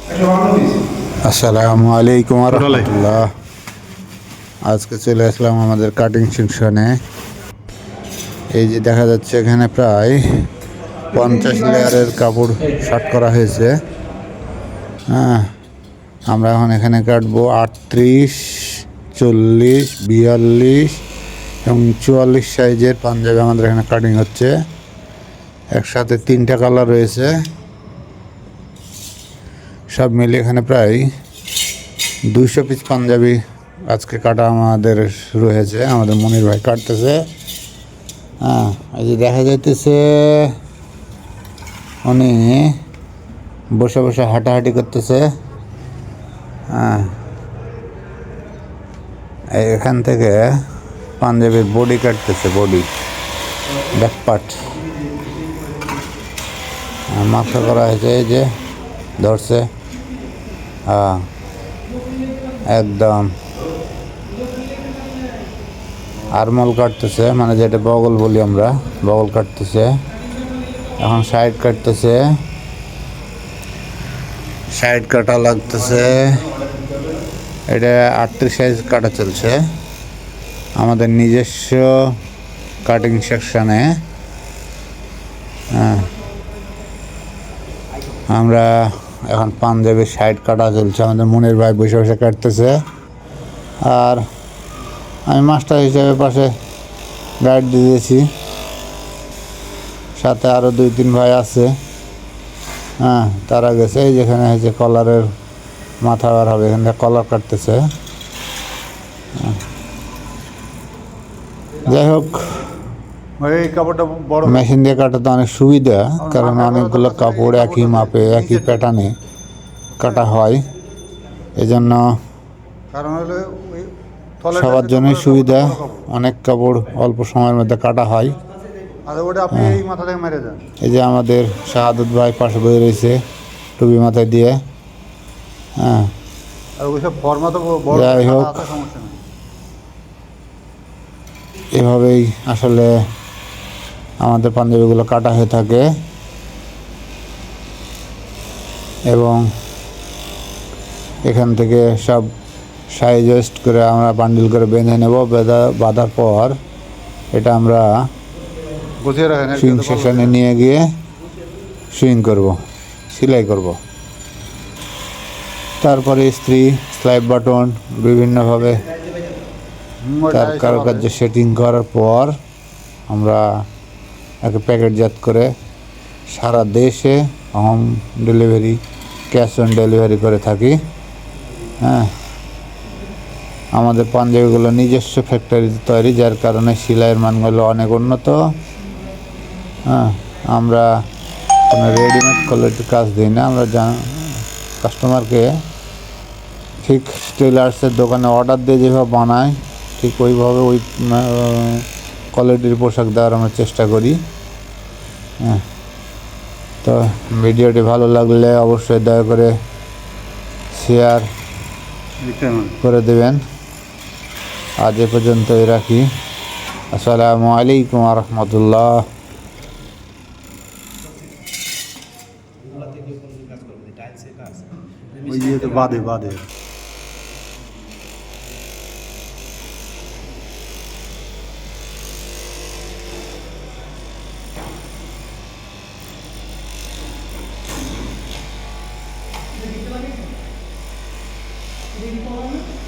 আসসালামু আলাইকুম ওয়া রাহমাতুল্লাহ। আজকে চলে আসলাম আমাদের কাটিং সেকশনে। এই যে দেখা যাচ্ছে এখানে প্রায় 50 লেয়ারের কাপড় শার্ট করা হয়েছে। হ্যাঁ, আমরা এখন এখানে কাটবো 38, 40, 42 এবং 44 সাইজের পাঞ্জাবি আমাদের এখানে কাটিং হচ্ছে। একসাথে 3টা কালার রয়েছে। সব মিলে এখানে প্রায় 200 পিস পাঞ্জাবি আজকে কাটা আমাদের শুরু হয়েছে। আমাদের মনির ভাই কাটতেছে। হ্যাঁ, এই যে দেখা যাইতেছে উনি বসে বসে হাঁটাহাঁটি করতেছে। হ্যাঁ, এখান থেকে পাঞ্জাবির বডি কাটতেছে, বডি ব্যাক পার্ট মাথা করা হয়েছে। এই যে ধরছে, হ্যাঁ একদম আরমল কাটতেছে, মানে যেটা বগল বলি আমরা, বগল কাটতেছে। এখন সাইড কাটতেছে, সাইড কাটা লাগতেছে। এটা 38 সাইজ কাটা চলছে আমাদের নিজস্ব কাটিং সেকশনে। হ্যাঁ, আমরা এখন পাঞ্জাবির সাইড কাটা চলছে। আমাদের মনির ভাই বসে বসে কাটতেছে, আর আমি মাস্টার হিসেবে পাশে গাইড দিয়েছি। সাথে আরও 2-3 ভাই আছে। হ্যাঁ, তারা গেছে। এই যেখানে হয়েছে কলারের মাথা বার হবে, এখান থেকে কলার কাটতেছে। যাই হোক, মেশিন দিয়ে কাটাতে অনেক সুবিধা, কারণ অনেকগুলো কাপড় একই মাপে একই প্যাটার্নে কাটা হয়। এজন্য সবার জন্যই সুবিধা। অনেক কাপড় অল্প সময়ের মধ্যে কাটা হয়। এই যে আমাদের শাহাদত ভাই পাশে বয়ে রয়েছে টুপি মাথায় দিয়ে। হ্যাঁ, যাই হোক, এভাবেই আসলে আমাদের পাঞ্জাবিগুলো কাটা হয়ে থাকে এবং এখান থেকে সব সাইজ ওয়েস্ট করে আমরা বান্ডিল করে বেঁধে নেব। বাঁধার পর এটা আমরা সুইং সেকশনে নিয়ে গিয়ে সুইং করব, সেলাই করব। তারপরে ইস্ত্রি, স্লাইড বাটন বিভিন্নভাবে তার কারুকার্য সেটিং করার পর আমরা একে প্যাকেটজাত করে সারা দেশে home delivery, cash on delivery করে থাকি। হ্যাঁ, আমাদের পাঞ্জাবিগুলো নিজস্ব ফ্যাক্টরিতে তৈরি, যার কারণে সেলাইয়ের মানগুলো অনেক উন্নত। হ্যাঁ, আমরা কোনো রেডিমেড কোয়ালিটির কাজ দিই না। আমরা কাস্টমারকে ঠিক টেলার্সের দোকানে অর্ডার দিয়ে যেভাবে বানায়, ঠিক ওইভাবে ওই কোয়ালিটির পোশাক দেওয়ার আমরা চেষ্টা করি। হ্যাঁ, তো ভিডিওটি ভালো লাগলে অবশ্যই দয়া করে শেয়ার করে দেবেন। আজ এ পর্যন্তই রাখি। আসসালামু আলাইকুম ওয়া রাহমাতুল্লাহ। বাদে বাদে Ready for